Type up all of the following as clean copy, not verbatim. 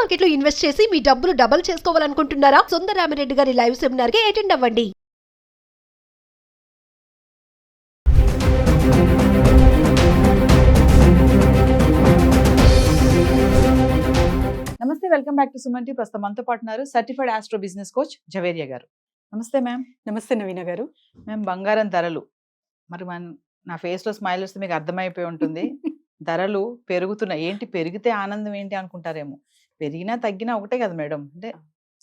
Market లో invest చేసి మీ డబ్బులు డబుల్ చేసుకోవాలనుకుంటున్నారా? సుందరరామిరెడ్డి గారి లైవ్ సెమినార్ కి అటెండ్ అవ్వండి. నమస్తే, welcome back to Suman T. ప్రస్తుతం మనతో పాటు ఉన్నారు certified astro business coach Javeria గారు. నమస్తే మ్యామ్. నమస్తే నవీన గారు. మ్యామ్, బంగారం ధరలు మరి నా ఫేస్ లో స్మైల్ వస్తే మీకు అర్థమైపోయి ఉంటుంది. ధరలు పెరుగుతున్నాయి. ఏంటి పెరిగితే ఆనందం ఏంటి అనుకుంటారేమో. పెరిగినా తగ్గినా ఒకటే కదా మేడం. అంటే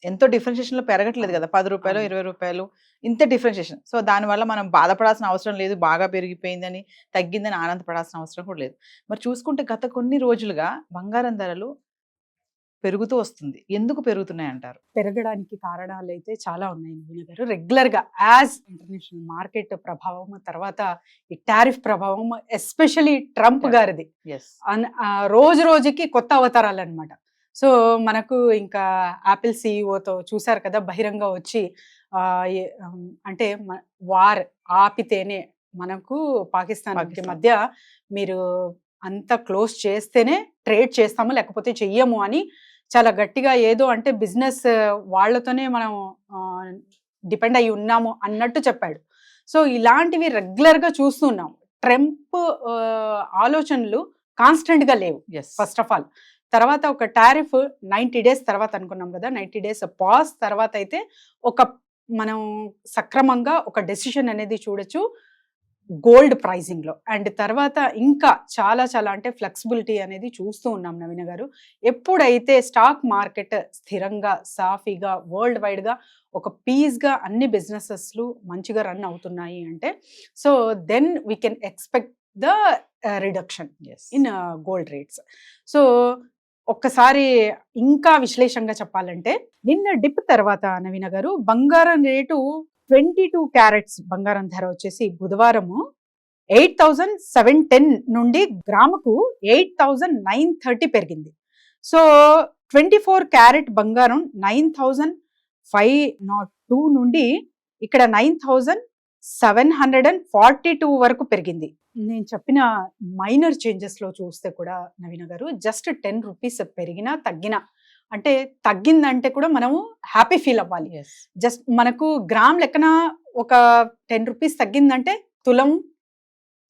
ఎంతో డిఫరెన్షియేషన్ లో పెరగట్లేదు కదా. 10 రూపాయలు 20 రూపాయలు ఇంత డిఫరెన్షియేషన్. సో దానివల్ల మనం బాధపడాల్సిన అవసరం లేదు. బాగా పెరిగిపోయిందని తగ్గిందని ఆనందపడాల్సిన అవసరం కూడా లేదు. మరి చూసుకుంటే గత కొన్ని రోజులుగా బంగారం ధరలు పెరుగుతూ వస్తుంది. ఎందుకు పెరుగుతున్నాయి అంటారు? పెరగడానికి కారణాలు అయితే చాలా ఉన్నాయి నవీన గారు. రెగ్యులర్ గా యాజ్ ఇంటర్నేషనల్ మార్కెట్ ప్రభావం, తర్వాత ఈ టారిఫ్ ప్రభావం, ఎస్పెషలీ ట్రంప్ గారిది రోజు రోజుకి కొత్త అవతారాలు అనమాట. సో మనకు ఇంకా యాపిల్ సిఇఓతో చూసారు కదా, బహిరంగ వచ్చి అంటే వార్ ఆపితేనే మనకు పాకిస్తాన్ మధ్య మీరు అంత క్లోజ్ చేస్తేనే ట్రేడ్ చేస్తాము, లేకపోతే చెయ్యము అని చాలా గట్టిగా, ఏదో అంటే బిజినెస్ వాళ్ళతోనే మనం డిపెండ్ అయి ఉన్నాము అన్నట్టు చెప్పాడు. సో ఇలాంటివి రెగ్యులర్గా చూస్తున్నాం. ట్రంప్ ఆలోచనలు కాన్స్టెంట్గా లేవు. ఫస్ట్ ఆఫ్ ఆల్ తర్వాత ఒక టారిఫ్ 90 days తర్వాత అనుకున్నాం కదా, 90 days పాజ్ తర్వాత అయితే ఒక మనం సక్రమంగా ఒక డెసిషన్ అనేది చూడొచ్చు గోల్డ్ ప్రైజింగ్ లో. అండ్ తర్వాత ఇంకా చాలా చాలా అంటే ఫ్లెక్సిబిలిటీ అనేది చూస్తూ ఉన్నాం నవీన గారు. ఎప్పుడైతే స్టాక్ మార్కెట్ స్థిరంగా సాఫీగా వరల్డ్ వైడ్ గా ఒక పీస్ గా అన్ని బిజినెసెస్లు మంచిగా రన్ అవుతున్నాయి అంటే, so then we can expect the reduction in gold rates. So ఒక్కసారి ఇంకా విశ్లేషంగా చెప్పాలంటే, నిన్న డిప్ తర్వాత నవీన గారు బంగారం రేటు 22 క్యారెట్స్ బంగారం ధర వచ్చేసి బుధవారము 8,710 నుండి గ్రాముకు 8,930 పెరిగింది. సో 24 క్యారెట్ బంగారం 9,502 నుండి ఇక్కడ 9,742 వరకు పెరిగింది. నేను చెప్పిన మైనర్ చేంజెస్ లో చూస్తే కూడా నవీన గారు జస్ట్ 10 రూపీస్ పెరిగినా తగ్గినా, అంటే తగ్గిందంటే కూడా మనము హ్యాపీ ఫీల్ అవ్వాలి. జస్ట్ మనకు గ్రామ్ లెక్కన ఒక 10 రూపీస్ తగ్గిందంటే తులం.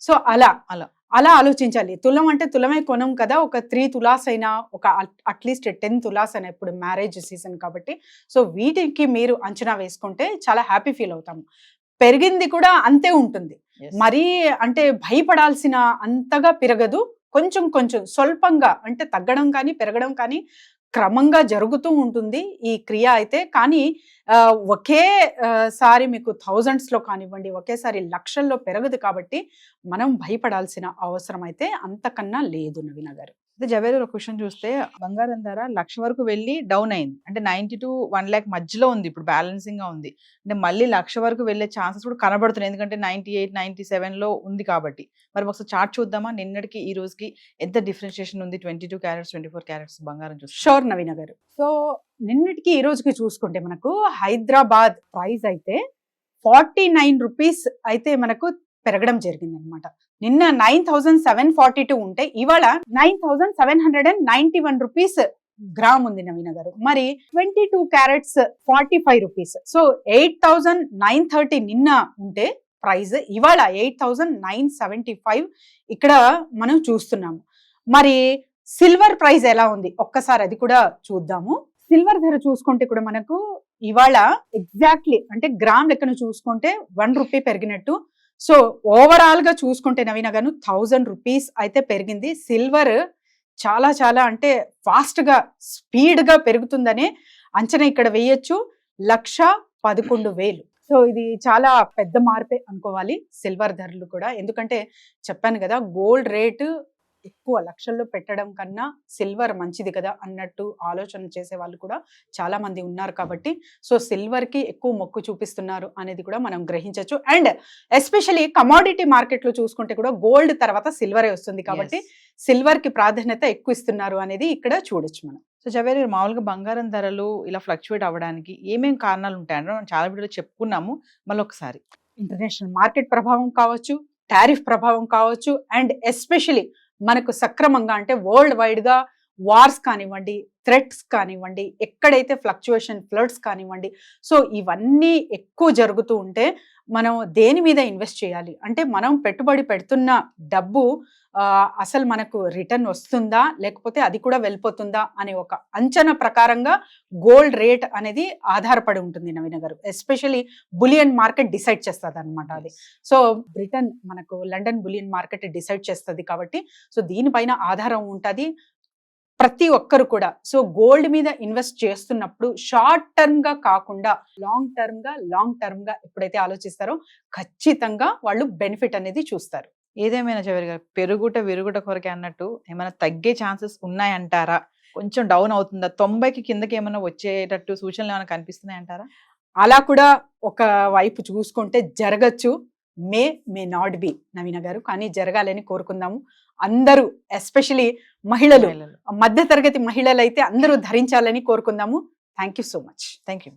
సో అలా అలా అలా ఆలోచించాలి. తులం అంటే తులమే కొనం కదా, ఒక 3 తులాస్ అయినా, ఒక అట్లీస్ట్ 10 తులాస్ అయినా, ఇప్పుడు మ్యారేజ్ సీజన్ కాబట్టి. సో వీటికి మీరు అంచనా వేసుకుంటే చాలా హ్యాపీ ఫీల్ అవుతాము. పెరిగింది కూడా అంతే ఉంటుంది. మరీ అంటే భయపడాల్సిన అంతగా పెరగదు, కొంచెం కొంచెం స్వల్పంగా, అంటే తగ్గడం కానీ పెరగడం కానీ క్రమంగా జరుగుతూ ఉంటుంది ఈ క్రియ అయితే. కానీ ఒకేసారి మీకు థౌజండ్స్ లో కానివ్వండి, ఒకేసారి లక్షల్లో పెరగదు కాబట్టి మనం భయపడాల్సిన అవసరం అయితే అంతకన్నా లేదు నవీన గారు. అయితే జవేరి, ఒక క్వశ్చన్ చూస్తే బంగారం ధర 1,00,000 వరకు వెళ్ళి డౌన్ అయింది. అంటే 90 to 1 lakh మధ్యలో ఉంది, ఇప్పుడు బ్యాలెన్సింగ్ గా ఉంది. అంటే మళ్ళీ 1,00,000 వరకు వెళ్ళే ఛాన్సెస్ కూడా కనబడుతున్నాయి, ఎందుకంటే 98, 97 లో ఉంది కాబట్టి. మరి ఒకసారి చార్ట్ చూద్దామా, నిన్నటికి ఈ రోజుకి ఎంత డిఫరెన్షియేషన్ ఉంది 22 క్యారెట్స్ 24 క్యారెట్స్ బంగారం చూస్తే? షూర్ నవీన గారు. సో నిన్నటికి ఈ రోజుకి చూసుకుంటే మనకు హైదరాబాద్ ప్రైస్ అయితే 49 రూపీస్ అయితే మనకు పెరగడం జరిగింది అనమాట. నిన్న 9,742 ఉంటే ఇవాళ 9,791 రూపీస్ గ్రామ్ ఉంది నవీన గారు. మరి 22 క్యారెట్స్ 45 రూపీస్. సో 8,930 నిన్న ఉంటే ప్రైస్ ఇవాళ 8,975 ఇక్కడ మనం చూస్తున్నాము. మరి సిల్వర్ ప్రైస్ ఎలా ఉంది ఒక్కసారి అది కూడా చూద్దాము. సిల్వర్ ధర చూసుకుంటే కూడా మనకు ఇవాళ ఎగ్జాక్ట్లీ అంటే గ్రామ్ లెక్కన చూసుకుంటే 1 రూపీ పెరిగినట్టు. సో ఓవరాల్ గా చూసుకుంటే నవీన గారు 1000 రూపీస్ అయితే పెరిగింది. సిల్వర్ చాలా చాలా అంటే ఫాస్ట్ గా స్పీడ్ గా పెరుగుతుందనే అంచనా ఇక్కడ వేయొచ్చు. 1,11,000. సో ఇది చాలా పెద్ద మార్పే అనుకోవాలి సిల్వర్ ధరలు కూడా. ఎందుకంటే చెప్పాను కదా, గోల్డ్ రేటు ఎక్కువ లక్షల్లో పెట్టడం కన్నా సిల్వర్ మంచిది కదా అన్నట్టు ఆలోచన చేసే వాళ్ళు కూడా చాలా మంది ఉన్నారు కాబట్టి, సో సిల్వర్ కి ఎక్కువ మొక్కు చూపిస్తున్నారు అనేది కూడా మనం గ్రహించవచ్చు. అండ్ ఎస్పెషలీ కమోడిటీ మార్కెట్ లో చూసుకుంటే కూడా గోల్డ్ తర్వాత సిల్వరే వస్తుంది కాబట్టి సిల్వర్ కి ప్రాధాన్యత ఎక్కువ ఇస్తున్నారు అనేది ఇక్కడ చూడొచ్చు మనం. సో జవేరి, మామూలుగా బంగారం ధరలు ఇలా ఫ్లక్చువేట్ అవ్వడానికి ఏమేమి కారణాలు ఉంటాయంటే మనం చాలా వీడియోలో చెప్పుకున్నాము. మళ్ళీ ఒకసారి ఇంటర్నేషనల్ మార్కెట్ ప్రభావం కావచ్చు, టారిఫ్ ప్రభావం కావచ్చు, అండ్ ఎస్పెషలీ మనకు సక్రమంగా అంటే వరల్డ్ వైడ్ గా వార్స్ కానివ్వండి, థ్రెట్స్ కానివ్వండి, ఎక్కడైతే ఫ్లక్చుయేషన్ ఫ్లడ్స్ కానివ్వండి, సో ఇవన్నీ ఎక్కువ జరుగుతూ ఉంటే మనం దేని మీద ఇన్వెస్ట్ చేయాలి అంటే మనం పెట్టుబడి పెడుతున్న డబ్బు అసలు మనకు రిటర్న్ వస్తుందా లేకపోతే అది కూడా వెళ్ళిపోతుందా అనే ఒక అంచనా ప్రకారంగా గోల్డ్ రేట్ అనేది ఆధారపడి ఉంటుంది నవీన గారు. ఎస్పెషలీ బులియన్ మార్కెట్ డిసైడ్ చేస్తుంది అనమాట అది. సో బ్రిటన్ మనకు లండన్ బులియన్ మార్కెట్ డిసైడ్ చేస్తుంది కాబట్టి సో దీనిపైన ఆధారం ఉంటుంది ప్రతి ఒక్కరు కూడా. సో గోల్డ్ మీద ఇన్వెస్ట్ చేస్తున్నప్పుడు షార్ట్ టర్మ్ గా కాకుండా లాంగ్ టర్మ్ గా ఎప్పుడైతే ఆలోచిస్తారో ఖచ్చితంగా వాళ్ళు బెనిఫిట్ అనేది చూస్తారు. ఏదేమైనా జవేరి గారు, పెరుగుట విరుగుట కొరకే అన్నట్టు ఏమైనా తగ్గే ఛాన్సెస్ ఉన్నాయంటారా? కొంచెం డౌన్ అవుతుందా? 90కి కిందకి ఏమైనా వచ్చేటట్టు సూచనలు ఏమైనా కనిపిస్తున్నాయి అంటారా? అలా కూడా ఒక వైపు చూసుకుంటే జరగచ్చు, మే నాట్ బి నవీన గారు, కానీ జరగాలని కోరుకుందాము. అందరూ ఎస్పెషలీ మహిళలు, మధ్య తరగతి మహిళలు అయితే అందరూ ధరించాలని కోరుకుందాము. Thank you so much. Thank you.